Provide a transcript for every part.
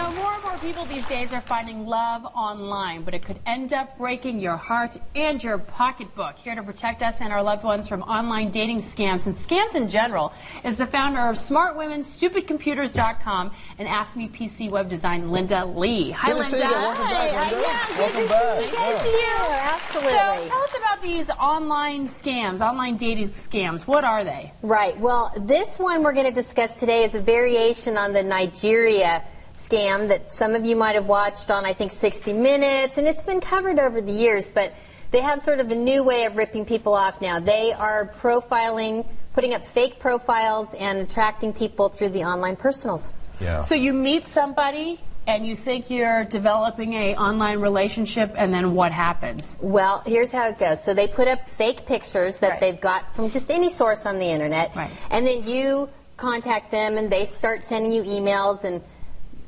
know, more and more people these days are finding love online, but it could end up breaking your heart and your pocketbook. Here to protect us and our loved ones from online dating scams and scams in general is the founder of SmartWomenStupidComputers.com and Ask Me PC Web Design, Linda Lee. Hi, Linda. Welcome back, Linda. Welcome back. Good to see you. Absolutely. So tell us about these online scams, online dating scams. What are they? Right. Well, this one we're going to discuss today is a variation on the Nigeria scam that some of you might have watched on, I think, 60 Minutes, and it's been covered over the years, but they have sort of a new way of ripping people off now. They are profiling, putting up fake profiles and attracting people through the online personals. Yeah. So you meet somebody and you think you're developing an online relationship, and then what happens? Well, here's how it goes. So they put up fake pictures that Right. they've got from just any source on the internet, Right. and then you contact them and they start sending you emails, and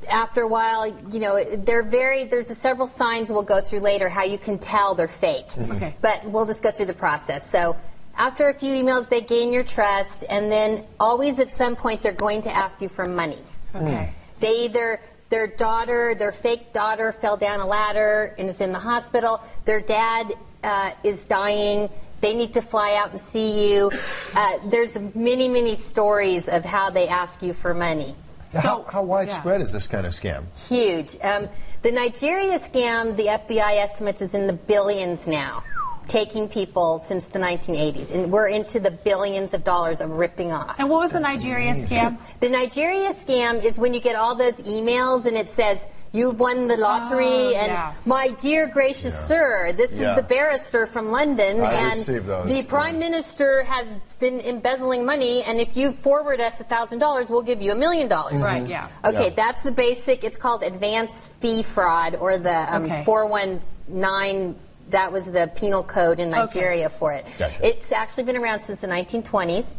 after a while, you know, there's several signs we'll go through later how you can tell they're fake. Okay. But we'll just go through the process. So after a few emails, they gain your trust, and then always at some point they're going to ask you for money. Okay. They either, their fake daughter fell down a ladder and is in the hospital. Their dad is dying. They need to fly out and see you. There's many, many stories of how they ask you for money. Now, how widespread is this kind of scam? Huge. The Nigeria scam, the FBI estimates, is in the billions now, taking people since the 1980s. And we're into the billions of dollars of ripping off. And what was the Nigeria scam? The Nigeria scam is when you get all those emails and it says, you've won the lottery, and my dear gracious sir, this is the barrister from London, I and received those. the Prime Minister has been embezzling money, and if you forward us $1,000, we'll give you $1 million. Right, yeah. Okay, that's the basic. It's called advance fee fraud, or the 419. That was the penal code in Nigeria for it. Gotcha. It's actually been around since the 1920s.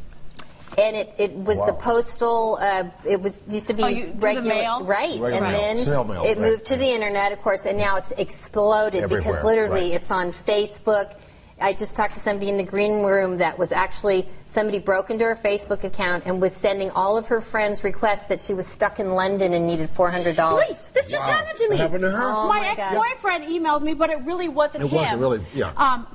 And it was the postal, it used to be regular mail? Right, Regular and mail. then Snail mail, it right. moved to the internet, of course, and now it's exploded because Everywhere, literally right. it's on Facebook. I just talked to somebody in the green room that was actually, somebody broke into her Facebook account and was sending all of her friends requests that she was stuck in London and needed $400. Wait, this just happened to me. What happened to her? Oh, my my gosh. ex-boyfriend emailed me, but it really wasn't him. It wasn't really,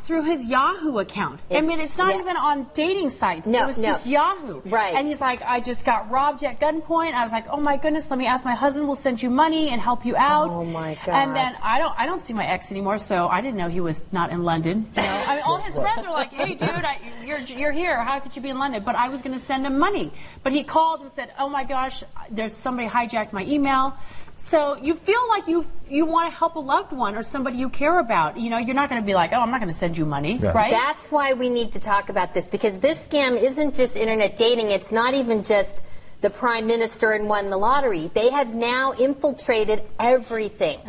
through his Yahoo account. I mean, it's not even on dating sites. No, it was just Yahoo. Right. And he's like, I just got robbed at gunpoint. I was like, oh my goodness, let me ask my husband. We'll send you money and help you out. Oh my gosh. And then I don't see my ex anymore, so I didn't know he was not in London. You know? I mean, all his friends are like, hey, dude, you're here. How could you be in London? But I was going to send him money. But he called and said, oh my gosh, there's somebody hijacked my email. So you feel like you want to help a loved one or somebody you care about. You know, you're not going to be like, oh, I'm not going to send you money, right? That's why we need to talk about this, because this scam isn't just internet dating. It's not even just the Prime Minister and won the lottery. They have now infiltrated everything.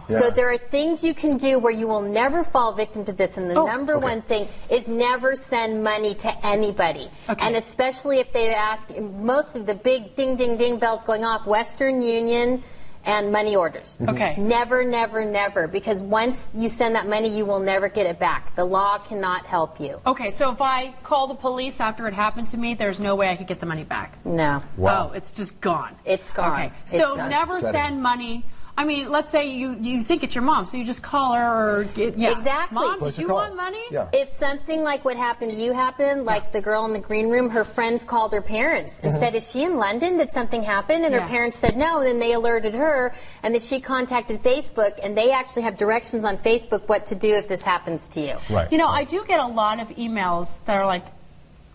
So there are things you can do where you will never fall victim to this, and the number one thing is never send money to anybody. And especially if they ask, most of the big ding, ding, ding bells going off, Western Union and money orders. Never, never, never, because once you send that money, you will never get it back. The law cannot help you. Okay, so if I call the police after it happened to me, there's no way I could get the money back? No. Wow. Oh, it's just gone. It's gone. Okay, so never send money. I mean, let's say you think it's your mom, so you just call her or Exactly. Mom, did you want money? If something like what happened to you happened, like the girl in the green room, her friends called her parents and said, is she in London? Did something happen? And her parents said no, and then they alerted her, and then she contacted Facebook, and they actually have directions on Facebook what to do if this happens to you. Right. You know, I do get a lot of emails that are like,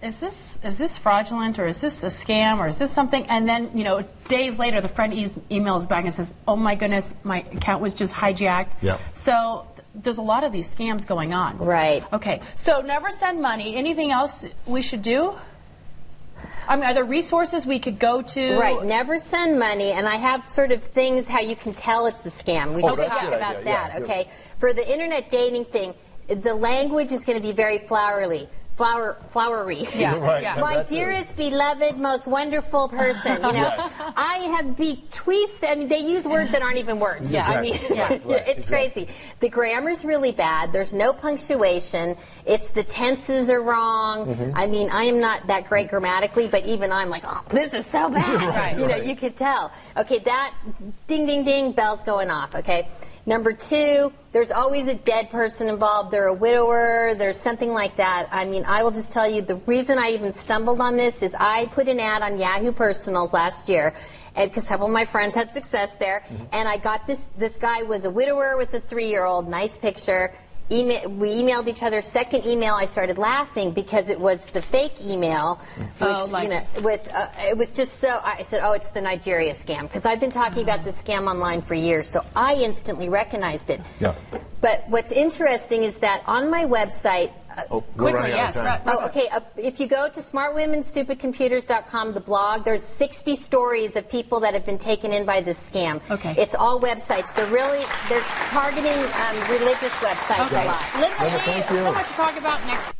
is this fraudulent, or is this a scam, or is this something? And then, you know, days later, the friend emails back and says, oh my goodness, my account was just hijacked. So there's a lot of these scams going on. Right. Okay, so never send money. Anything else we should do? I mean, are there resources we could go to? Right, never send money, and I have sort of things how you can tell it's a scam. We should talk about that, okay? For the internet dating thing, the language is going to be very flowery. flowery. Yeah. Right. Yeah. My dearest, beloved, most wonderful person. You know, Yes. I have bequeathed. I mean, they use words that aren't even words. Yeah. I mean, it's crazy. The grammar's really bad. There's no punctuation. It's the tenses are wrong. I mean, I am not that great grammatically, but even I'm like, oh, this is so bad. Right. You know, you could tell. Okay, that ding, ding, ding, bells going off. Okay. Number 2, there's always a dead person involved. They're a widower. There's something like that. I mean, I will just tell you, the reason I even stumbled on this is I put an ad on Yahoo Personals last year, because a couple of my friends had success there, and I got this guy was a widower with a 3-year-old, nice picture. We emailed each other. Second email, I started laughing because it was the fake email, which it was just so. I said, "Oh, it's the Nigeria scam," because I've been talking about this scam online for years, so I instantly recognized it. Yeah. But what's interesting is that on my website. We're running out of time. Okay. If you go to smartwomenstupidcomputers.com, the blog, there's 60 stories of people that have been taken in by this scam. Okay. It's all websites. They're targeting religious websites a lot. Linda Lee, thank you. so much to talk about next.